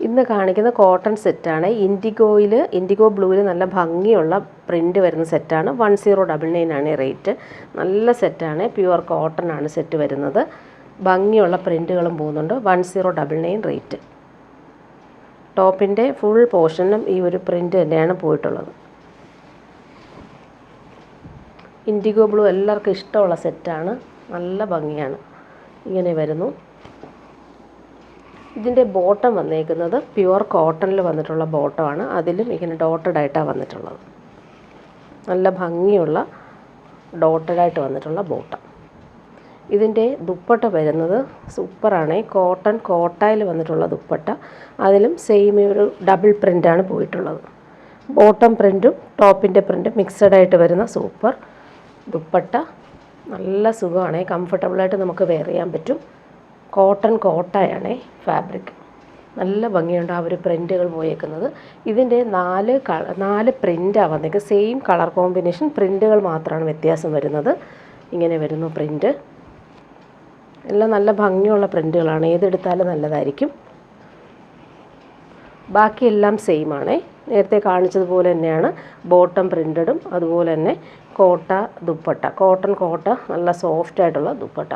ഇന്ന് കാണിക്കുന്ന കോട്ടൺ സെറ്റാണ്. ഇൻഡിഗോ ബ്ലൂവിൽ നല്ല ഭംഗിയുള്ള പ്രിൻ്റ് വരുന്ന സെറ്റാണ്. 1099 ആണ് റേറ്റ്. നല്ല സെറ്റാണ്. പ്യുവർ കോട്ടൺ ആണ് സെറ്റ് വരുന്നത്. ഭംഗിയുള്ള പ്രിൻറ്റുകളും പോകുന്നുണ്ട്. 1099 റേറ്റ്. ടോപ്പിൻ്റെ ഫുൾ പോർഷനും ഈ ഒരു പ്രിൻ്റ് തന്നെയാണ് പോയിട്ടുള്ളത്. ഇൻഡിഗോ ബ്ലൂ എല്ലാവർക്കും ഇഷ്ടമുള്ള സെറ്റാണ്. നല്ല ഭംഗിയാണ്. ഇങ്ങനെ വരുന്നു. ഇതിൻ്റെ ബോട്ടം വന്നേക്കുന്നത് പ്യുവർ കോട്ടണിൽ വന്നിട്ടുള്ള ബോട്ടമാണ്. അതിലും ഇങ്ങനെ ഡോട്ടഡായിട്ടാണ് വന്നിട്ടുള്ളത്. നല്ല ഭംഗിയുള്ള ഡോട്ടഡായിട്ട് വന്നിട്ടുള്ള ബോട്ടം. ഇതിൻ്റെ ദുപ്പട്ട വരുന്നത് സൂപ്പറാണ്. കോട്ടായിൽ വന്നിട്ടുള്ള ദുപ്പട്ട. അതിലും സെയിം ഒരു ഡബിൾ പ്രിൻ്റാണ് പോയിട്ടുള്ളത്. ബോട്ടം പ്രിൻറ്റും ടോപ്പിൻ്റെ പ്രിൻറ്റും മിക്സഡായിട്ട് വരുന്ന സൂപ്പർ ദുപ്പട്ട. നല്ല സുഖമാണ്. കംഫർട്ടബിളായിട്ട് നമുക്ക് വെയർ ചെയ്യാൻ പറ്റും. കോട്ടായാണ് ഫാബ്രിക്. നല്ല ഭംഗിയുണ്ട് ആ ഒരു പ്രിൻറ്റുകൾ പോയേക്കുന്നത്. ഇതിൻ്റെ 4 പ്രിൻ്റാണ് വന്നേക്കുന്നത്. സെയിം കളർ കോമ്പിനേഷൻ, പ്രിൻറ്റുകൾ മാത്രമാണ് വ്യത്യാസം വരുന്നത്. ഇങ്ങനെ വരുന്നു പ്രിൻറ്റ്. എല്ലാം നല്ല ഭംഗിയുള്ള പ്രിൻറ്റുകളാണ്. ഏതെടുത്താലും നല്ലതായിരിക്കും. ബാക്കിയെല്ലാം സെയിമാണ്. നേരത്തെ കാണിച്ചതുപോലെ തന്നെയാണ് ബോട്ടം പ്രിൻറ്റഡും അതുപോലെ തന്നെ കോട്ടൺ നല്ല സോഫ്റ്റ് ആയിട്ടുള്ള ദുപ്പട്ട.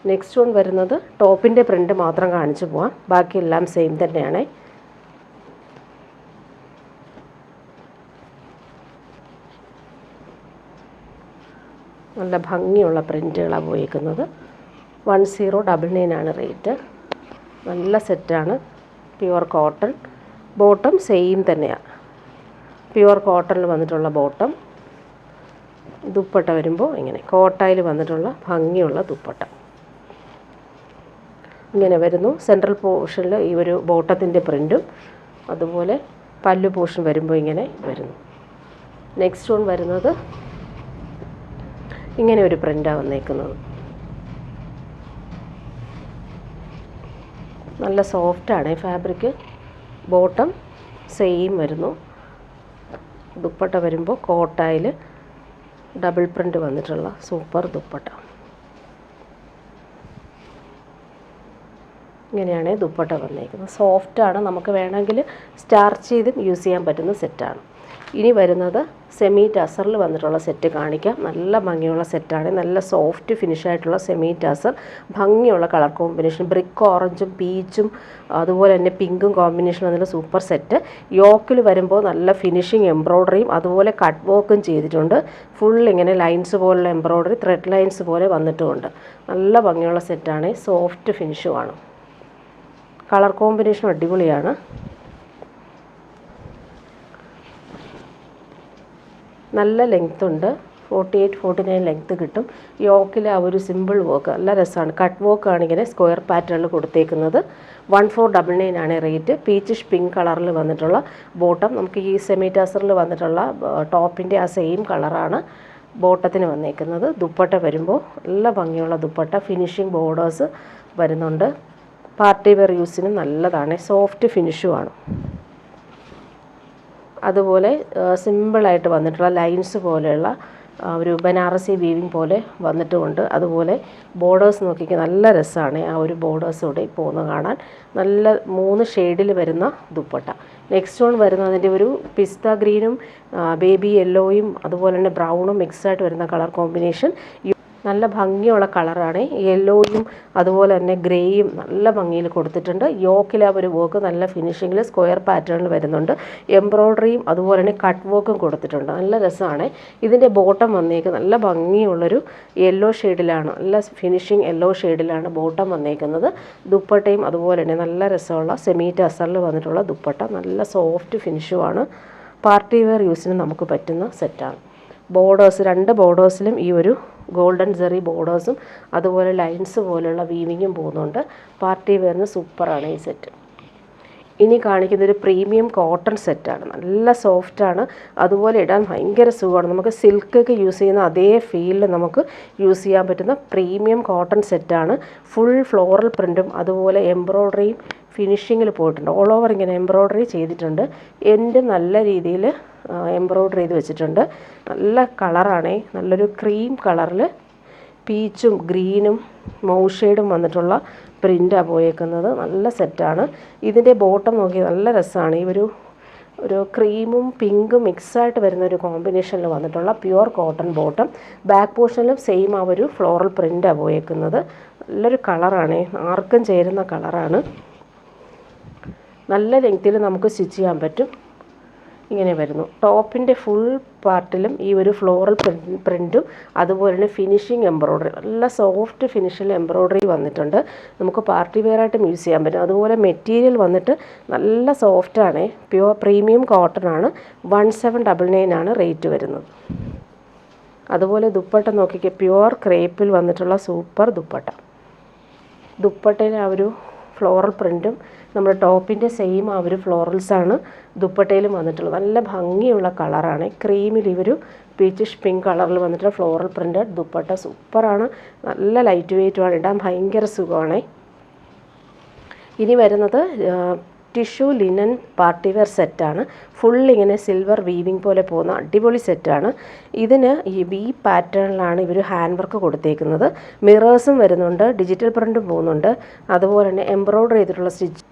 നെക്സ്റ്റ് വൺ വരുന്നത് ടോപ്പിൻ്റെ പ്രിൻ്റ് മാത്രം കാണിച്ചു പോവാം. ബാക്കിയെല്ലാം സെയിം തന്നെയാണ്. നല്ല ഭംഗിയുള്ള പ്രിൻറ്റുകളാണ് പോയിരിക്കുന്നത്. 1099 ആണ് റേറ്റ്. നല്ല സെറ്റാണ്. Pure cotton. ബോട്ടം സെയിം തന്നെയാണ്. പ്യുവർ കോട്ടണിൽ വന്നിട്ടുള്ള ബോട്ടം. ദുപ്പട്ട വരുമ്പോൾ ഇങ്ങനെ കോട്ടായിൽ വന്നിട്ടുള്ള ഭംഗിയുള്ള ദുപ്പട്ട ഇങ്ങനെ വരുന്നു. സെൻട്രൽ പോർഷനിൽ ഈ ഒരു ബോട്ടത്തിൻ്റെ പ്രിൻറ്റും അതുപോലെ പല്ലു പോർഷൻ വരുമ്പോൾ ഇങ്ങനെ വരുന്നു. നെക്സ്റ്റ് വൺ വരുന്നത് ഇങ്ങനെ ഒരു പ്രിൻ്റാണ് വന്നേക്കുന്നത്. നല്ല സോഫ്റ്റാണ് ഫാബ്രിക്. ബോട്ടം സെയിം വരുന്നു. ദുപ്പട്ട വരുമ്പോൾ കോട്ടായിൽ ഡബിൾ പ്രിൻ്റ് വന്നിട്ടുള്ള സൂപ്പർ ദുപ്പട്ട. ഇങ്ങനെയാണ് ദുപ്പട്ട വന്നേക്കുന്നത്. സോഫ്റ്റാണ്. നമുക്ക് വേണമെങ്കിൽ സ്റ്റാർച്ച് ചെയ്തും യൂസ് ചെയ്യാൻ പറ്റുന്ന സെറ്റാണ്. ഇനി വരുന്നത് സെമി ടസറിൽ വന്നിട്ടുള്ള സെറ്റ് കാണിക്കാം. നല്ല ഭംഗിയുള്ള സെറ്റാണ്. നല്ല സോഫ്റ്റ് ഫിനിഷായിട്ടുള്ള സെമി ടസർ. ഭംഗിയുള്ള കളർ കോമ്പിനേഷൻ. ബ്രിക്ക് ഓറഞ്ചും പീച്ചും അതുപോലെ തന്നെ പിങ്കും കോമ്പിനേഷൻ വന്നിട്ടുള്ള സൂപ്പർ സെറ്റ്. യോക്കിൽ വരുമ്പോൾ നല്ല ഫിനിഷിങ് എംബ്രോയ്ഡറിയും അതുപോലെ കട്ട് വർക്കും ചെയ്തിട്ടുണ്ട്. ഫുൾ ഇങ്ങനെ ലൈൻസ് പോലുള്ള എംബ്രോയ്ഡറി, ത്രെഡ് ലൈൻസ് പോലെ വന്നിട്ടുമുണ്ട്. നല്ല ഭംഗിയുള്ള സെറ്റാണ്. സോഫ്റ്റ് ഫിനിഷുമാണ്. കളർ കോമ്പിനേഷൻ അടിപൊളിയാണ്. നല്ല ലെങ്ത് ഉണ്ട്. 48-49 ലെങ്ത്ത് കിട്ടും. യോക്കിൽ ആ ഒരു സിമ്പിൾ വർക്ക് നല്ല രസമാണ്. കട്ട് വർക്കാണ് ഇങ്ങനെ സ്ക്വയർ പാറ്റേണിൽ കൊടുത്തേക്കുന്നത്. 1499 ആണ് റേറ്റ്. പീച്ചിഷ് പിങ്ക് കളറിൽ വന്നിട്ടുള്ള ബോട്ടം. നമുക്ക് ഈ സെമി ടസറിൽ വന്നിട്ടുള്ള ടോപ്പിൻ്റെ ആ സെയിം കളറാണ് ബോട്ടത്തിന് വന്നേക്കുന്നത്. ദുപ്പട്ട വരുമ്പോൾ നല്ല ഭംഗിയുള്ള ദുപ്പട്ട. ഫിനിഷിങ് ബോർഡേഴ്സ് വരുന്നുണ്ട്. പാർട്ടി വെയർ യൂസിനും നല്ലതാണ്. സോഫ്റ്റ് ഫിനിഷുമാണ്. അതുപോലെ സിമ്പിളായിട്ട് വന്നിട്ടുള്ള ലൈൻസ് പോലെയുള്ള ഒരു ബനാറസി വീവിങ് പോലെ വന്നിട്ടുമുണ്ട്. അതുപോലെ ബോർഡേഴ്സ് നോക്കിക്കാൻ നല്ല രസമാണ്. ആ ഒരു ബോർഡേഴ്സ് ഇവിടെ പോകുന്നത് കാണാൻ. നല്ല 3 ഷെയ്ഡിൽ വരുന്ന ദുപ്പട്ട. നെക്സ്റ്റ് വൺ വരുന്നതിൻ്റെ ഒരു പിസ്ത ഗ്രീനും ബേബി യെല്ലോയും അതുപോലെ തന്നെ ബ്രൗണും മിക്സായിട്ട് വരുന്ന കളർ കോമ്പിനേഷൻ. നല്ല ഭംഗിയുള്ള കളറാണ്. യെല്ലോയും അതുപോലെ തന്നെ ഗ്രേയും നല്ല ഭംഗിയിൽ കൊടുത്തിട്ടുണ്ട്. യോക്കിൽ ആ ഒരു വർക്ക് നല്ല ഫിനിഷിങ്ങിൽ സ്ക്വയർ പാറ്റേണിൽ വരുന്നുണ്ട്. എംബ്രോയ്ഡറിയും അതുപോലെ തന്നെ കട്ട് വർക്കും കൊടുത്തിട്ടുണ്ട്. നല്ല രസമാണ്. ഇതിൻ്റെ ബോട്ടം വന്നേക്ക് നല്ല ഭംഗിയുള്ളൊരു യെല്ലോ ഷെയ്ഡിലാണ്. നല്ല ഫിനിഷിങ് യെല്ലോ ഷെയ്ഡിലാണ് ബോട്ടം വന്നേക്കുന്നത്. ദുപ്പട്ടയും അതുപോലെ തന്നെ നല്ല രസമുള്ള സെമി ടസറിൽ വന്നിട്ടുള്ള ദുപ്പട്ട. നല്ല സോഫ്റ്റ് ഫിനിഷുമാണ്. പാർട്ടി വെയർ യൂസിന് നമുക്ക് പറ്റുന്ന സെറ്റാണ്. ബോർഡേഴ്സ് 2 ബോർഡേഴ്സിലും ഈ ഒരു ഗോൾഡൻ ജെറി ബോർഡേഴ്സും അതുപോലെ ലൈൻസ് പോലെയുള്ള വീവിങ്ങും പോകുന്നുണ്ട്. പാർട്ടി വെയറിന് സൂപ്പറാണ് ഈ സെറ്റ്. ഇനി കാണിക്കുന്നൊരു പ്രീമിയം കോട്ടൺ സെറ്റാണ്. നല്ല സോഫ്റ്റാണ്. അതുപോലെ ഇടാൻ ഭയങ്കര സുഖമാണ്. നമുക്ക് സിൽക്കൊക്കെ യൂസ് ചെയ്യുന്ന അതേ ഫീലിൽ നമുക്ക് യൂസ് ചെയ്യാൻ പറ്റുന്ന പ്രീമിയം കോട്ടൺ സെറ്റാണ്. ഫുൾ ഫ്ലോറൽ പ്രിൻറ്റും അതുപോലെ എംബ്രോയ്ഡറിയും ഫിനിഷിങ്ങിൽ പോയിട്ടുണ്ട്. ഓൾ ഓവർ ഇങ്ങനെ എംബ്രോയ്ഡറി ചെയ്തിട്ടുണ്ട്. എൻ്റെ നല്ല രീതിയിൽ എംബ്രോയ്ഡറി ചെയ്ത് വെച്ചിട്ടുണ്ട്. നല്ല കളറാണ്. നല്ലൊരു ക്രീം കളറിൽ പീച്ചും ഗ്രീനും മൗ ഷെയ്ഡും വന്നിട്ടുള്ള പ്രിൻ്റാണ് പോയേക്കുന്നത്. നല്ല സെറ്റാണ്. ഇതിൻ്റെ ബോട്ടം നോക്കി നല്ല രസമാണ്. ഈ ഒരു ക്രീമും പിങ്കും മിക്സായിട്ട് വരുന്ന ഒരു കോമ്പിനേഷനിൽ വന്നിട്ടുള്ള പ്യുവർ കോട്ടൺ ബോട്ടം. ബാക്ക് പോർഷനിലും സെയിം ആ ഒരു ഫ്ലോറൽ പ്രിൻ്റാണ് പോയേക്കുന്നത്. നല്ലൊരു കളറാണ്, ആർക്കും ചേരുന്ന കളറാണ്. നല്ല ലെങ്ത്തിൽ നമുക്ക് സ്റ്റിച്ച് ചെയ്യാൻ പറ്റും. ഇങ്ങനെ വരുന്നു. ടോപ്പിൻ്റെ ഫുൾ പാർട്ടിലും ഈ ഒരു ഫ്ലോറൽ പ്രിൻറ്റും അതുപോലെ തന്നെ ഫിനിഷിങ് എംബ്രോയ്ഡറി, നല്ല സോഫ്റ്റ് ഫിനിഷിൽ എംബ്രോയ്ഡറി വന്നിട്ടുണ്ട്. നമുക്ക് പാർട്ടി വെയറായിട്ടും യൂസ് ചെയ്യാൻ പറ്റും. അതുപോലെ മെറ്റീരിയൽ വന്നിട്ട് നല്ല സോഫ്റ്റാണ്, പ്യുവർ പ്രീമിയം കോട്ടൺ ആണ്. 1799 ആണ് റേറ്റ് വരുന്നത്. അതുപോലെ ദുപ്പട്ട നോക്കിക്കുക, പ്യുവർ ക്രേപ്പിൽ വന്നിട്ടുള്ള സൂപ്പർ ദുപ്പട്ട. ദുപ്പട്ടയിൽ ആ ഒരു ഫ്ലോറൽ പ്രിൻറ്റും നമ്മുടെ ടോപ്പിൻ്റെ സെയിം ആ ഒരു ഫ്ലോറൽസാണ് ദുപ്പട്ടയിലും വന്നിട്ടുള്ളത്. നല്ല ഭംഗിയുള്ള കളറാണ്. ക്രീമിൽ ഈ ഒരു പീച്ചിഷ് പിങ്ക് കളറിൽ വന്നിട്ടുള്ള ഫ്ലോറൽ പ്രിൻ്റഡ് ദുപ്പട്ട സൂപ്പറാണ്. നല്ല ലൈറ്റ് വെയ്റ്റുമാണ്, ഇടാൻ ഭയങ്കര സുഖമാണ്. ഇനി വരുന്നത് ടിഷ്യൂ ലിനൻ പാർട്ടി വെയർ സെറ്റാണ്. ഫുൾ ഇങ്ങനെ സിൽവർ വീവിങ് പോലെ പോകുന്ന അടിപൊളി സെറ്റാണ്. ഇതിന് ഈ വി പാറ്റേണിലാണ് ഇവർ ഹാൻഡ് വർക്ക് കൊടുത്തേക്കുന്നത്. മിറേഴ്സും വരുന്നുണ്ട്, ഡിജിറ്റൽ പ്രിൻറ്റും പോകുന്നുണ്ട്, അതുപോലെ തന്നെ എംബ്രോയ്ഡറി ചെയ്തിട്ടുള്ള സ്റ്റിച്ച്.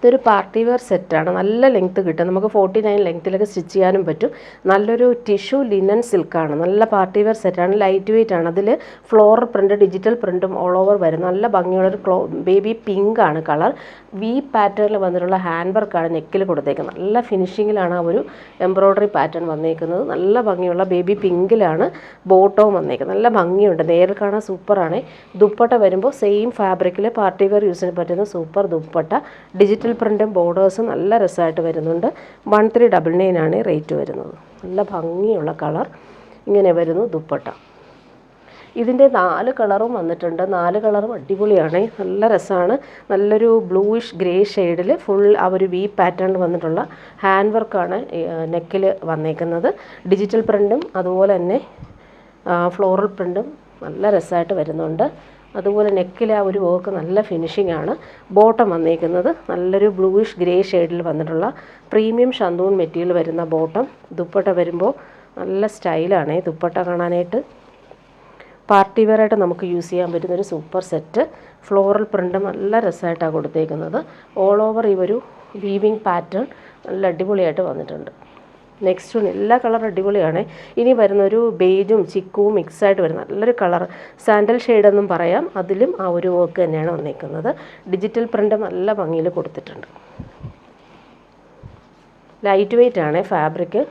ഇതൊരു പാർട്ടി വെയർ സെറ്റാണ്. നല്ല ലെങ്ത്ത് കിട്ടും, നമുക്ക് 49 ലെങ്ത്തിലൊക്കെ സ്റ്റിച്ച് ചെയ്യാനും പറ്റും. നല്ലൊരു ടിഷ്യൂ ലിനൻ സിൽക്കാണ്. നല്ല പാർട്ടി വെയർ സെറ്റാണ്, ലൈറ്റ് വെയ്റ്റ് ആണ്. അതിൽ ഫ്ലോറൽ പ്രിൻ്റ് ഡിജിറ്റൽ പ്രിൻറ്റും ഓൾ ഓവർ വരും. നല്ല ഭംഗിയുള്ളൊരു ബേബി പിങ്ക് ആണ് കളർ. വി പാറ്റേണിൽ വന്നിട്ടുള്ള ഹാൻഡ് വർക്കാണ് നെക്കിൽ കൊടുത്തേക്കുന്നത്. നല്ല ഫിനിഷിങ്ങിലാണ് ആ ഒരു എംബ്രോയ്ഡറി പാറ്റേൺ വന്നേക്കുന്നത്. നല്ല ഭംഗിയുള്ള ബേബി പിങ്കിലാണ് ബോട്ടവും വന്നേക്കുന്നത്. നല്ല ഭംഗിയുണ്ട്, നേരിൽ കാണാൻ സൂപ്പറാണ്. ദുപ്പട്ട വരുമ്പോൾ സെയിം ഫാബ്രിക്കിൽ പാർട്ടി വെയർ യൂസിന് പറ്റുന്ന സൂപ്പർ ദുപ്പട്ട. ഡിജിറ്റൽ പ്രിൻറ്റും ബോർഡേഴ്സും നല്ല രസമായിട്ട് വരുന്നുണ്ട്. 1399 ആണ് റേറ്റ് വരുന്നത്. നല്ല ഭംഗിയുള്ള കളർ. ഇങ്ങനെ വരുന്നു ദുപ്പട്ട. ഇതിൻ്റെ 4 കളറും വന്നിട്ടുണ്ട്. 4 കളറും അടിപൊളിയാണ്, നല്ല രസമാണ്. നല്ലൊരു ബ്ലൂയിഷ് ഗ്രേ ഷെയ്ഡിൽ ഫുൾ ആ ഒരു വി പാറ്റേണിൽ വന്നിട്ടുള്ള ഹാൻഡ് വർക്കാണ് നെക്കിൽ വന്നേക്കുന്നത്. ഡിജിറ്റൽ പ്രിൻറ്റും അതുപോലെ തന്നെ ഫ്ലോറൽ പ്രിൻറ്റും നല്ല രസമായിട്ട് വരുന്നുണ്ട്. അതുപോലെ നെക്കിൽ ആ ഒരു വർക്ക് നല്ല ഫിനിഷിംഗ് ആണ്. ബോട്ടം വന്നേക്കുന്നത് നല്ലൊരു ബ്ലൂയിഷ് ഗ്രേ ഷെയ്ഡിൽ വന്നിട്ടുള്ള പ്രീമിയം ഷന്തൂൺ മെറ്റീരിയൽ വരുന്ന ബോട്ടം. ദുപ്പട്ട വരുമ്പോൾ നല്ല സ്റ്റൈലാണ് ദുപ്പട്ട കാണാനായിട്ട്. പാർട്ടി വെയറായിട്ട് നമുക്ക് യൂസ് ചെയ്യാൻ പറ്റുന്നൊരു സൂപ്പർ സെറ്റ്. ഫ്ലോറൽ പ്രിൻറ്റും നല്ല രസമായിട്ടാണ് കൊടുത്തേക്കുന്നത്. ഓൾ ഓവർ ഈ ഒരു വീവിങ് പാറ്റേൺ നല്ല അടിപൊളിയായിട്ട് വന്നിട്ടുണ്ട്. നെക്സ്റ്റ് വൺ എല്ലാ കളർ അടിപൊളിയാണ്. ഇനി വരുന്നൊരു ബേജും ചിക്കുവും മിക്സായിട്ട് വരുന്ന നല്ലൊരു കളർ, സാൻഡൽ ഷെയ്ഡെന്നും പറയാം. അതിലും ആ ഒരു വർക്ക് തന്നെയാണ് വന്നിരിക്കുന്നത്. ഡിജിറ്റൽ പ്രിൻ്റ് നല്ല ഭംഗിയിൽ കൊടുത്തിട്ടുണ്ട്. ലൈറ്റ് വെയ്റ്റ് ആണ് ഫാബ്രിക്.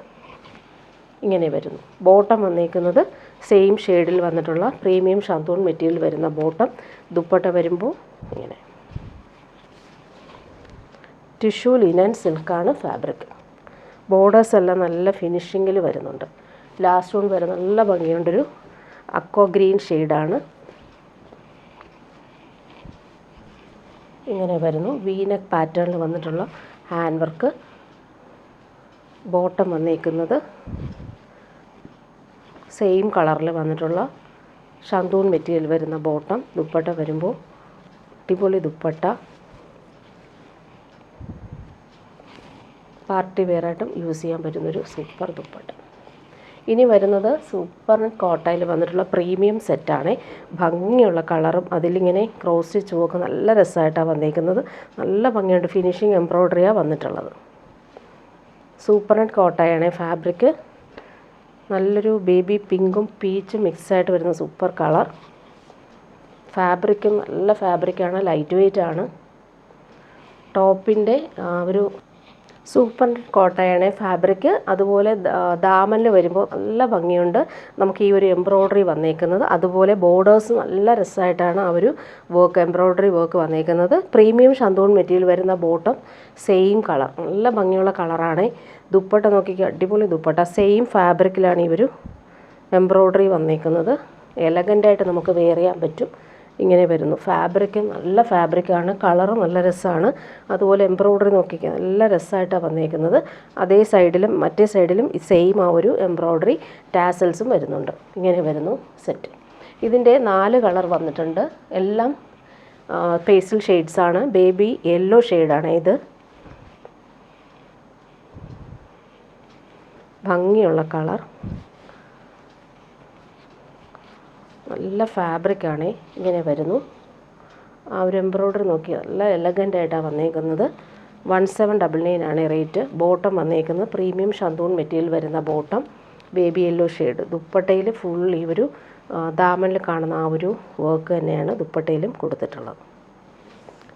ഇങ്ങനെ വരുന്നു. ബോട്ടം വന്നേക്കുന്നത് സെയിം ഷെയ്ഡിൽ വന്നിട്ടുള്ള പ്രീമിയം ഷന്തൂൺ മെറ്റീരിയൽ വരുന്ന ബോട്ടം. ദുപ്പട്ട വരുമ്പോൾ ഇങ്ങനെ ടിഷ്യൂ ലിനൻ സിൽക്കാണ് ഫാബ്രിക്. ബോർഡേഴ്സ് എല്ലാം നല്ല ഫിനിഷിങ്ങിൽ വരുന്നുണ്ട്. ലാസ്റ്റ് വൺ വരെ നല്ല ഭംഗിയുണ്ടൊരു അക്വ ഗ്രീൻ ഷെയ്ഡാണ്. ഇങ്ങനെ വരുന്നു. വീനെക്ക് പാറ്റേണിൽ വന്നിട്ടുള്ള ഹാൻഡ് വർക്ക്. ബോട്ടം വന്നേക്കുന്നത് സെയിം കളറിൽ വന്നിട്ടുള്ള ഷന്തൂൺ മെറ്റീരിയൽ വരുന്ന ബോട്ടം. ദുപ്പട്ട വരുമ്പോൾ അടിപൊളി ദുപ്പട്ട. പാർട്ടി വെയറായിട്ടും യൂസ് ചെയ്യാൻ പറ്റുന്നൊരു സൂപ്പർ ദുപ്പട്ട. ഇനി വരുന്നത് സൂപ്പർ കോട്ടയിൽ വന്നിട്ടുള്ള പ്രീമിയം സെറ്റാണ്. ഭംഗിയുള്ള കളറും അതിലിങ്ങനെ ക്രോസ് സ്റ്റിച്ച് ഒക്കെ നല്ല രസമായിട്ടാണ് വന്നിരിക്കുന്നത്. നല്ല ഭംഗിയുണ്ട്. ഫിനിഷിങ് എംബ്രോയ്ഡറിയാണ് വന്നിട്ടുള്ളത്. സൂപ്പർ കോട്ടയാണ് ഫാബ്രിക്. നല്ലൊരു ബേബി പിങ്കും പീച്ചും മിക്സായിട്ട് വരുന്ന സൂപ്പർ കളർ. ഫാബ്രിക്കും നല്ല ഫാബ്രിക്കാണ്, ലൈറ്റ് വെയ്റ്റ് ആണ്. ടോപ്പിൻ്റെ ഒരു സൂപ്പർ കോട്ടയാണ് ഫാബ്രിക്. അതുപോലെ ദാമനിൽ വരുമ്പോൾ നല്ല ഭംഗിയുണ്ട്. നമുക്ക് ഈ ഒരു എംബ്രോയ്ഡറി വന്നേക്കുന്നത്. അതുപോലെ ബോർഡേഴ്സ് നല്ല രസമായിട്ടാണ് ആ ഒരു വർക്ക്, എംബ്രോയ്ഡറി വർക്ക് വന്നേക്കുന്നത്. പ്രീമിയം ഷന്തൂൺ മെറ്റീരിയൽ വരുന്ന ബോട്ടം സെയിം കളർ, നല്ല ഭംഗിയുള്ള കളറാണ്. ദുപ്പട്ട നോക്കിക്കുക, അടിപൊളി ദുപ്പട്ട. സെയിം ഫാബ്രിക്കിലാണ് ഈ ഒരു എംബ്രോയ്ഡറി വന്നേക്കുന്നത്. എലഗൻ്റായിട്ട് നമുക്ക് വെയർ ചെയ്യാൻ പറ്റും. ഇങ്ങനെ വരുന്നു. ഫാബ്രിക്ക് നല്ല ഫാബ്രിക്കാണ്, കളറ് നല്ല രസമാണ്. അതുപോലെ എംബ്രോയ്ഡറി നോക്കിക്കുക, നല്ല രസമായിട്ടാണ് വന്നേക്കുന്നത്. അതേ സൈഡിലും മറ്റേ സൈഡിലും സെയിം ആ ഒരു എംബ്രോയ്ഡറി ടാസൽസും വരുന്നുണ്ട്. ഇങ്ങനെ വരുന്നു സെറ്റ്. ഇതിൻ്റെ 4 കളർ വന്നിട്ടുണ്ട്. എല്ലാം പേസ്റ്റൽ ഷെയ്ഡ്സാണ്. ബേബി യെല്ലോ ഷെയ്ഡാണ് ഇത്. ഭംഗിയുള്ള കളർ, നല്ല ഫാബ്രിക്കാണ്. ഇങ്ങനെ വരുന്നു. ആ ഒരു എംബ്രോയ്ഡറി നോക്കി നല്ല എലഗൻ്റ് ആയിട്ടാണ് വന്നേക്കുന്നത്. 1799 ആണ് റേറ്റ്. ബോട്ടം വന്നേക്കുന്നത് പ്രീമിയം ഷന്തൂൺ മെറ്റീരിയൽ വരുന്ന ബോട്ടം, ബേബി യെല്ലോ ഷെയ്ഡ്. ദുപ്പട്ടയിൽ ഫുൾ ഈ ഒരു ദാമനിൽ കാണുന്ന ആ ഒരു വർക്ക് തന്നെയാണ് ദുപ്പട്ടയിലും കൊടുത്തിട്ടുള്ളത്.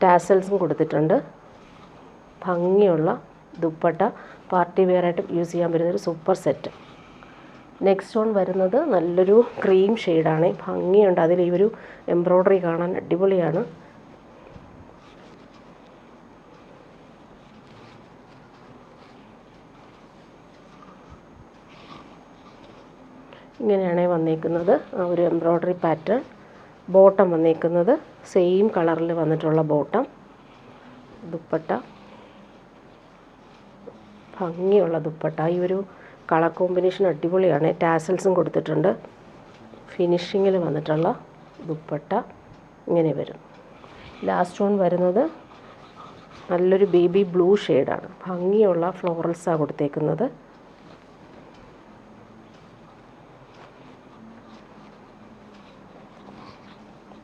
ടാസൽസും കൊടുത്തിട്ടുണ്ട്. ഭംഗിയുള്ള ദുപ്പട്ട, പാർട്ടി വെയറായിട്ട് യൂസ് ചെയ്യാൻ പറ്റുന്നൊരു സൂപ്പർ സെറ്റ്. നെക്സ്റ്റ് വൺ വരുന്നത് നല്ലൊരു ക്രീം ഷെയ്ഡാണ്. ഭംഗിയുണ്ട്, അതിൽ ഈ ഒരു എംബ്രോയ്ഡറി കാണാൻ അടിപൊളിയാണ്. ഇങ്ങനെയാണ് വന്നേക്കുന്നത് ആ ഒരു എംബ്രോയ്ഡറി പാറ്റേൺ. ബോട്ടം വന്നേക്കുന്നത് സെയിം കളറിൽ വന്നിട്ടുള്ള ബോട്ടം. ദുപ്പട്ട ഭംഗിയുള്ള ദുപ്പട്ട, ഈ ഒരു കളർ കോമ്പിനേഷൻ അടിപൊളിയാണ്. ടാസൽസും കൊടുത്തിട്ടുണ്ട്. ഫിനിഷിങ്ങിൽ വന്നിട്ടുള്ള ദുപ്പട്ട ഇങ്ങനെ വരും. ലാസ്റ്റ് വൺ വരുന്നത് നല്ലൊരു ബേബി ബ്ലൂ ഷെയ്ഡാണ്. ഭംഗിയുള്ള ഫ്ലോറൽസാണ് കൊടുത്തേക്കുന്നത്.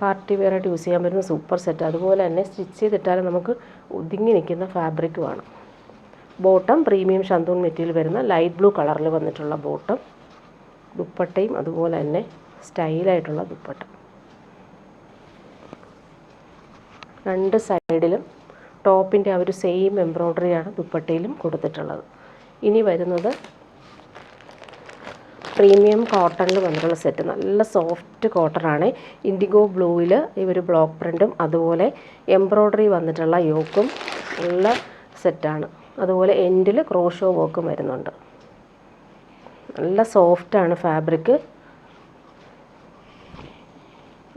പാർട്ടി വെയറായിട്ട് യൂസ് ചെയ്യാൻ പറ്റുന്ന സൂപ്പർ സെറ്റ്. അതുപോലെ തന്നെ സ്റ്റിച്ച് ചെയ്തിട്ടാലും നമുക്ക് ഒതുങ്ങി നിൽക്കുന്ന ഫാബ്രിക്കുമാണ്. ബോട്ടം പ്രീമിയം ഷന്തൂൺ മെറ്റീരിയൽ വരുന്ന ലൈറ്റ് ബ്ലൂ കളറിൽ വന്നിട്ടുള്ള ബോട്ടം. ദുപ്പട്ടയും അതുപോലെ തന്നെ സ്റ്റൈലായിട്ടുള്ള ദുപ്പട്ട. രണ്ട് സൈഡിലും ടോപ്പിൻ്റെ ആ ഒരു സെയിം എംബ്രോയ്ഡറിയാണ് ദുപ്പട്ടയിലും കൊടുത്തിട്ടുള്ളത്. ഇനി വരുന്നത് പ്രീമിയം കോട്ടണിൽ വന്നിട്ടുള്ള സെറ്റ്. നല്ല സോഫ്റ്റ് കോട്ടണാണ്. ഇൻഡിഗോ ബ്ലൂവിൽ ഈ ഒരു ബ്ലോക്ക് പ്രിൻറ്റും അതുപോലെ എംബ്രോയ്ഡറി വന്നിട്ടുള്ള യോക്കും നല്ല സെറ്റാണ്. അതുപോലെ എൻഡിൽ ക്രോഷോ വർക്കും വരുന്നുണ്ട്. നല്ല സോഫ്റ്റാണ് ഫാബ്രിക്.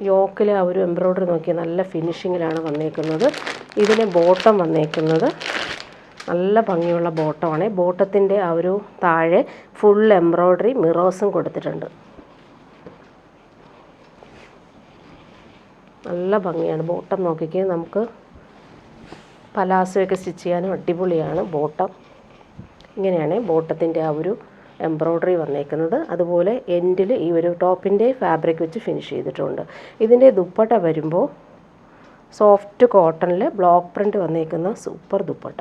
യോക്കിൽ ആ ഒരു എംബ്രോയ്ഡറി നോക്കി നല്ല ഫിനിഷിങ്ങിലാണ് വന്നേക്കുന്നത്. ഇതിന് ബോട്ടം വന്നേക്കുന്നത് നല്ല ഭംഗിയുള്ള ബോട്ടമാണ്. ബോട്ടത്തിൻ്റെ ആ ഒരു താഴെ ഫുൾ എംബ്രോയ്ഡറി മിറേഴ്സും കൊടുത്തിട്ടുണ്ട്. നല്ല ഭംഗിയാണ് ബോട്ടം. നോക്കിക്കേ, നമുക്ക് പലാസോയൊക്കെ സ്റ്റിച്ച് ചെയ്യാനും അടിപൊളിയാണ് ബോട്ടം. ഇങ്ങനെയാണ് ബോട്ടത്തിൻ്റെ ആ ഒരു എംബ്രോയ്ഡറി വന്നേക്കുന്നത്. അതുപോലെ എൻഡിൽ ഈ ഒരു ടോപ്പിൻ്റെ ഫാബ്രിക് വെച്ച് ഫിനിഷ് ചെയ്തിട്ടുണ്ട്. ഇതിൻ്റെ ദുപ്പട്ട വരുമ്പോൾ സോഫ്റ്റ് കോട്ടണിൽ ബ്ലോക്ക് പ്രിൻ്റ് വന്നേക്കുന്ന സൂപ്പർ ദുപ്പട്ട.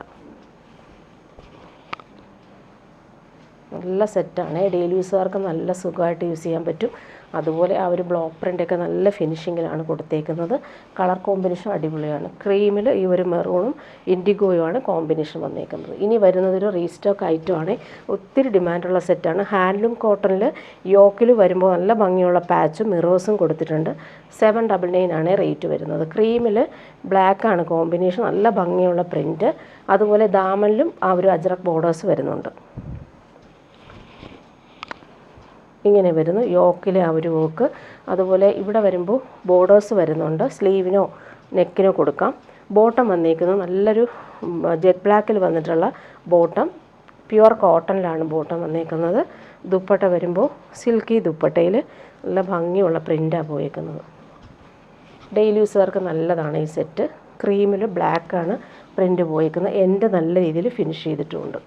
നല്ല സെറ്റാണ്. ഡെയിലി യൂസുകാർക്ക് നല്ല സുഖമായിട്ട് യൂസ് ചെയ്യാൻ പറ്റും. അതുപോലെ ആ ഒരു ബ്ലോക്ക് പ്രിൻ്റൊക്കെ നല്ല ഫിനിഷിങ്ങിലാണ് കൊടുത്തേക്കുന്നത്. കളർ കോമ്പിനേഷൻ അടിപൊളിയാണ്. ക്രീമിൽ ഈ ഒരു മെറൂണും ഇൻഡിഗോയുമാണ് കോമ്പിനേഷൻ വന്നേക്കുന്നത്. ഇനി വരുന്നതൊരു റീസ്റ്റോക്ക് ഐറ്റമാണ്. ഒത്തിരി ഡിമാൻഡുള്ള സെറ്റാണ്. ഹാൻഡ്ലൂം കോട്ടണിൽ യോക്കിൽ വരുമ്പോൾ നല്ല ഭംഗിയുള്ള പാച്ചും മിറേഴ്സും കൊടുത്തിട്ടുണ്ട്. 799 ആണ് റേറ്റ് വരുന്നത്. ക്രീമിൽ ബ്ലാക്കാണ് കോമ്പിനേഷൻ. നല്ല ഭംഗിയുള്ള പ്രിൻറ്റ്. അതുപോലെ ദാമനിലും ആ ഒരു അജ്രക് ബോർഡേഴ്സ് വരുന്നുണ്ട്. ഇങ്ങനെ വരുന്നു യോക്കിലെ ആ ഒരു വർക്ക്. അതുപോലെ ഇവിടെ വരുമ്പോൾ ബോർഡേഴ്സ് വരുന്നുണ്ട്. സ്ലീവിനോ നെക്കിനോ കൊടുക്കാം. ബോട്ടം വന്നേക്കുന്നത് നല്ലൊരു ജെറ്റ് ബ്ലാക്കിൽ വന്നിട്ടുള്ള ബോട്ടം. പ്യുവർ കോട്ടണിലാണ് ബോട്ടം വന്നേക്കുന്നത്. ദുപ്പട്ട വരുമ്പോൾ സിൽക്കി ദുപ്പട്ടയിൽ നല്ല ഭംഗിയുള്ള പ്രിൻ്റാണ് പോയേക്കുന്നത്. ഡെയിലി യൂസുകാർക്ക് നല്ലതാണ് ഈ സെറ്റ്. ക്രീമിൽ ബ്ലാക്കാണ് പ്രിൻ്റ് പോയേക്കുന്നത്. എൻ്റെ നല്ല രീതിയിൽ ഫിനിഷ് ചെയ്തിട്ടുമുണ്ട്.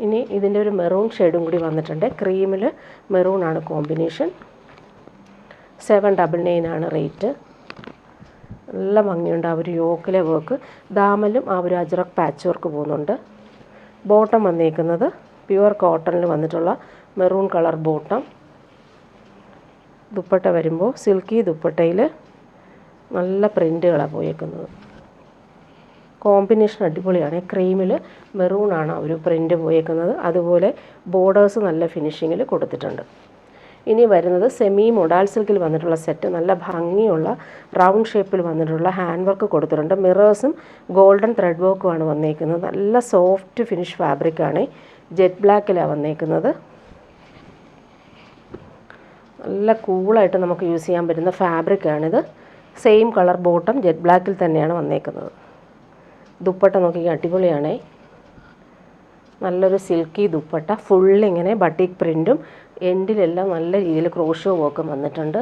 ഇനി ഇതിൻ്റെ ഒരു മെറൂൺ ഷെയ്ഡും കൂടി വന്നിട്ടുണ്ട്. ക്രീമിൽ മെറൂണാണ് കോമ്പിനേഷൻ. 799 ആണ് റേറ്റ്. നല്ല ഭംഗിയുണ്ട് ആ ഒരു യോക്കിലെ വർക്ക്. ദാമലും ആ ഒരു അജ്രക് പാച്ച് വർക്ക് പോകുന്നുണ്ട്. ബോട്ടം വന്നേക്കുന്നത് പ്യുവർ കോട്ടണിൽ വന്നിട്ടുള്ള മെറൂൺ കളർ ബോട്ടം. ദുപ്പട്ട വരുമ്പോൾ സിൽക്കി ദുപ്പട്ടയിൽ നല്ല പ്രിൻ്റുകളാണ് പോയേക്കുന്നത്. കോമ്പിനേഷൻ അടിപൊളിയാണ്. ക്രീമിൽ മെറൂണാണ് ഒരു പ്രിൻ്റ് പോയേക്കുന്നത്. അതുപോലെ ബോർഡേഴ്സ് നല്ല ഫിനിഷിങ്ങിൽ കൊടുത്തിട്ടുണ്ട്. ഇനി വരുന്നത് സെമി മൊഡാൾ സിൽക്കിൽ വന്നിട്ടുള്ള സെറ്റ്. നല്ല ഭംഗിയുള്ള റൗണ്ട് ഷേപ്പിൽ വന്നിട്ടുള്ള ഹാൻഡ് വർക്ക് കൊടുത്തിട്ടുണ്ട്. മിറേഴ്സും ഗോൾഡൻ ത്രെഡ് വർക്കുമാണ് വന്നേക്കുന്നത്. നല്ല സോഫ്റ്റ് ഫിനിഷ് ഫാബ്രിക്കാണ്. ജെറ്റ് ബ്ലാക്കിലാണ് വന്നേക്കുന്നത്. നല്ല കൂളായിട്ട് നമുക്ക് യൂസ് ചെയ്യാൻ പറ്റുന്ന ഫാബ്രിക്കാണിത്. സെയിം കളർ ബോട്ടം ജെറ്റ് ബ്ലാക്കിൽ തന്നെയാണ് വന്നേക്കുന്നത്. ദുപ്പട്ട നോക്കി അടിപൊളിയാണേ. നല്ലൊരു സിൽക്കി ദുപ്പട്ട. ഫുള്ളിങ്ങനെ ബട്ടിക് പ്രിൻറ്റും എൻഡിലെല്ലാം നല്ല രീതിയിൽ ക്രോഷോ വർക്കും വന്നിട്ടുണ്ട്.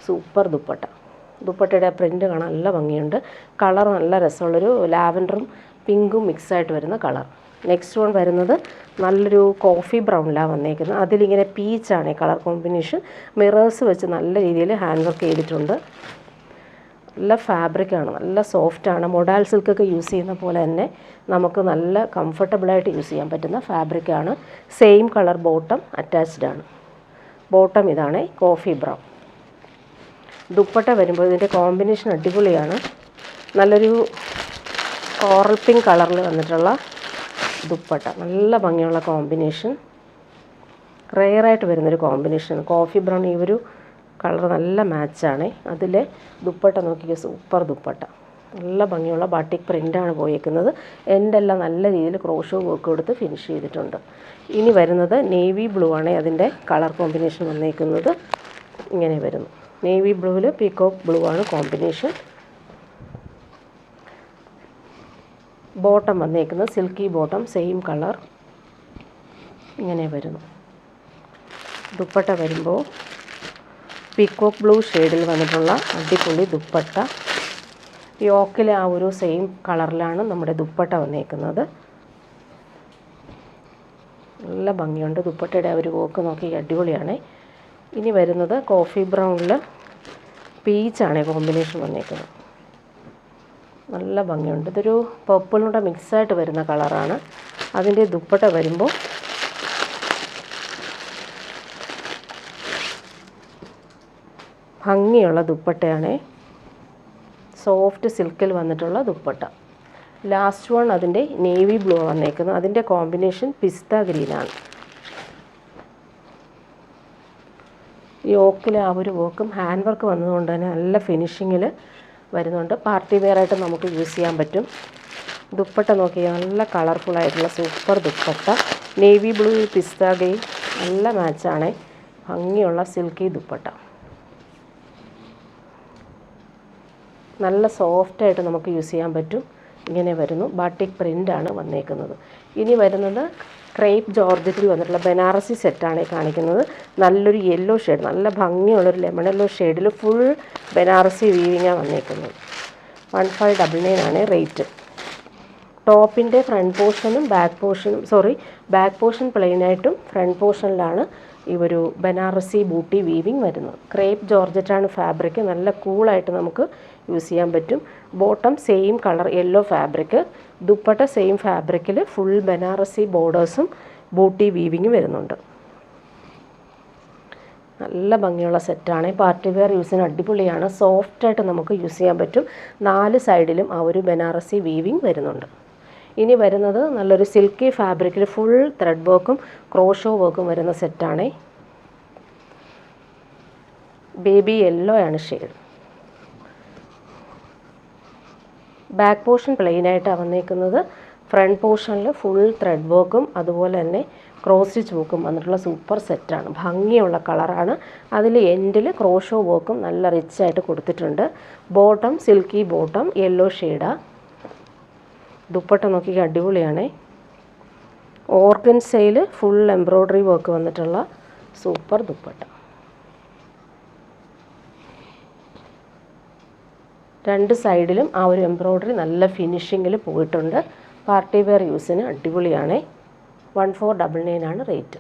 സൂപ്പർ ദുപ്പട്ട. ദുപ്പട്ടയുടെ പ്രിൻ്റ് കാണാൻ നല്ല ഭംഗിയുണ്ട്. കളർ നല്ല രസമുള്ളൊരു ലാവൻഡറും പിങ്കും മിക്സായിട്ട് വരുന്ന കളർ. നെക്സ്റ്റ് വൺ വരുന്നത് നല്ലൊരു കോഫി ബ്രൗണിലാണ് വന്നേക്കുന്നത്. അതിലിങ്ങനെ പീച്ചാണ് കളർ കോമ്പിനേഷൻ. മിറേഴ്സ് വെച്ച് നല്ല രീതിയിൽ ഹാൻഡ് വർക്ക് ചെയ്തിട്ടുണ്ട്. നല്ല ഫാബ്രിക്കാണ്, നല്ല സോഫ്റ്റാണ്. മൊഡാൽ സിൽക്കൊക്കെ യൂസ് ചെയ്യുന്ന പോലെ തന്നെ നമുക്ക് നല്ല കംഫർട്ടബിളായിട്ട് യൂസ് ചെയ്യാൻ പറ്റുന്ന ഫാബ്രിക്കാണ്. സെയിം കളർ ബോട്ടം അറ്റാച്ച്ഡ് ആണ്. ബോട്ടം ഇതാണ്, കോഫി ബ്രൗൺ. ദുപ്പട്ട വരുമ്പോൾ ഇതിൻ്റെ കോമ്പിനേഷൻ അടിപൊളിയാണ്. നല്ലൊരു കോറൽ പിങ്ക് കളറിൽ വന്നിട്ടുള്ള ദുപ്പട്ട, നല്ല ഭംഗിയുള്ള കോമ്പിനേഷൻ. റെയറായിട്ട് വരുന്നൊരു കോമ്പിനേഷൻ. കോഫി ബ്രൗൺ ഈ ഒരു കളർ നല്ല മാച്ചാണ്. അതിൽ ദുപ്പട്ട നോക്കിയ സൂപ്പർ ദുപ്പട്ട, നല്ല ഭംഗിയുള്ള ബാട്ടിക് പ്രിൻ്റാണ് പോയേക്കുന്നത്. എൻഡെല്ലാം നല്ല രീതിയിൽ ക്രോഷോ വർക്ക് കൊടുത്ത് ഫിനിഷ് ചെയ്തിട്ടുണ്ട്. ഇനി വരുന്നത് നേവി ബ്ലൂ ആണ്. അതിൻ്റെ കളർ കോമ്പിനേഷൻ വന്നേക്കുന്നത് ഇങ്ങനെ വരുന്നു. നേവി ബ്ലൂവിൽ പീകോക്ക് ബ്ലൂ ആണ് കോമ്പിനേഷൻ. ബോട്ടം വന്നേക്കുന്നത് സിൽക്കി ബോട്ടം, സെയിം കളർ ഇങ്ങനെ വരുന്നു. ദുപ്പട്ട വരുമ്പോൾ പീകോക്ക് ബ്ലൂ ഷെയ്ഡിൽ വന്നിട്ടുള്ള അടിപൊളി ദുപ്പട്ട. യോക്കിലെ ആ ഒരു സെയിം കളറിലാണ് നമ്മുടെ ദുപ്പട്ട വന്നേക്കുന്നത്. നല്ല ഭംഗിയുണ്ട് ദുപ്പട്ടയുടെ ആ ഒരു വർക്ക് നോക്കി, അടിപൊളിയാണ്. ഇനി വരുന്നത് കോഫി ബ്രൗണിൽ പീച്ചാണ് കോമ്പിനേഷൻ വന്നേക്കുന്നത്. നല്ല ഭംഗിയുണ്ട്. ഇതൊരു പർപ്പിളിനോട് മിക്സായിട്ട് വരുന്ന കളറാണ്. അതിൻ്റെ ദുപ്പട്ട വരുമ്പോൾ ഭംഗിയുള്ള ദുപ്പട്ടയാണ്. സോഫ്റ്റ് സിൽക്കിൽ വന്നിട്ടുള്ള ദുപ്പട്ട. ലാസ്റ്റ് വൺ അതിൻ്റെ നേവി ബ്ലൂ വന്നേക്കുന്നത്. അതിൻ്റെ കോമ്പിനേഷൻ പിസ്ത ഗ്രീനാണ്. യോക്കിൽ ആ ഒരു വർക്കും ഹാൻഡ് വർക്ക് വന്നതുകൊണ്ട് തന്നെ നല്ല ഫിനിഷിങ്ങിൽ വരുന്നുണ്ട്. പാർട്ടി വെയറായിട്ട് നമുക്ക് യൂസ് ചെയ്യാൻ പറ്റും. ദുപ്പട്ട നോക്കിയാൽ നല്ല കളർഫുള്ളായിട്ടുള്ള സൂപ്പർ ദുപ്പട്ട. നേവി ബ്ലൂ പിസ്ത ഗ്രീൻ നല്ല മാച്ചാണ്. ഭംഗിയുള്ള സിൽക്കി ദുപ്പട്ട, നല്ല സോഫ്റ്റായിട്ട് നമുക്ക് യൂസ് ചെയ്യാൻ പറ്റും. ഇങ്ങനെ വരുന്നു. ബാട്ടിക് പ്രിൻ്റാണ് വന്നേക്കുന്നത്. ഇനി വരുന്നത് ക്രേപ്പ് ജോർജറ്റിൽ വന്നിട്ടുള്ള ബനാറസി സെറ്റാണ് കാണിക്കുന്നത്. നല്ലൊരു യെല്ലോ ഷെയ്ഡ്, നല്ല ഭംഗിയുള്ളൊരു ലെമൺ യെല്ലോ ഷെയ്ഡിൽ ഫുൾ ബനാറസി വീവിങ്ങാണ് വന്നേക്കുന്നത്. 1599 ആണ് റേറ്റ്. ടോപ്പിൻ്റെ ഫ്രണ്ട് പോർഷനും ബാക്ക് പോർഷൻ പ്ലെയിനായിട്ടും ഫ്രണ്ട് പോർഷനിലാണ് ഈ ഒരു ബനാറസി ബൂട്ടി വീവിങ് വരുന്നത്. ക്രേപ്പ് ജോർജറ്റാണ് ഫാബ്രിക്. നല്ല കൂളായിട്ട് നമുക്ക് യൂസ് ചെയ്യാൻ പറ്റും. Bottom same colour yellow fabric. Dupatta same ഫാബ്രിക്കിൽ ഫുൾ ബനാറസി ബോർഡേഴ്സും ബൂട്ടി വീവിങ്ങും വരുന്നുണ്ട്. നല്ല ഭംഗിയുള്ള സെറ്റാണ്. പാർട്ടി വെയർ യൂസിന് അടിപൊളിയാണ്. സോഫ്റ്റായിട്ട് നമുക്ക് യൂസ് ചെയ്യാൻ പറ്റും. 4 സൈഡിലും ആ ഒരു ബനാറസി വീവിങ് വരുന്നുണ്ട്. ഇനി വരുന്നത് നല്ലൊരു സിൽക്കി ഫാബ്രിക്കിൽ ഫുൾ ത്രെഡ് വർക്കും ക്രോഷോ വർക്കും വരുന്ന സെറ്റാണ്. ബേബി യെല്ലോ ആണ് ഷെയ്ഡ്. ബാക്ക് പോർഷൻ പ്ലെയിനായിട്ടാണ് വന്നേക്കുന്നത്. ഫ്രണ്ട് പോർഷനിൽ ഫുൾ ത്രെഡ് വർക്കും അതുപോലെ തന്നെ ക്രോസ് സ്റ്റിച്ച് വർക്കും വന്നിട്ടുള്ള സൂപ്പർ സെറ്റാണ്. ഭംഗിയുള്ള കളറാണ്. അതിൽ എൻഡിൽ ക്രോഷോ വർക്കും നല്ല റിച്ചായിട്ട് കൊടുത്തിട്ടുണ്ട്. ബോട്ടം സിൽക്കി ബോട്ടം യെല്ലോ ഷെയ്ഡാണ്. ദുപ്പട്ട നോക്കി അടിപൊളിയാണ്. ഓർഗൻസയിൽ ഫുൾ എംബ്രോയ്ഡറി വർക്ക് വന്നിട്ടുള്ള സൂപ്പർ ദുപ്പട്ട. 2 സൈഡിലും ആ ഒരു എംബ്രോയ്ഡറി നല്ല ഫിനിഷിങ്ങിൽ പോയിട്ടുണ്ട്. പാർട്ടി വെയർ യൂസിന് അടിപൊളിയാണ്. 1499 ആണ് റേറ്റ്.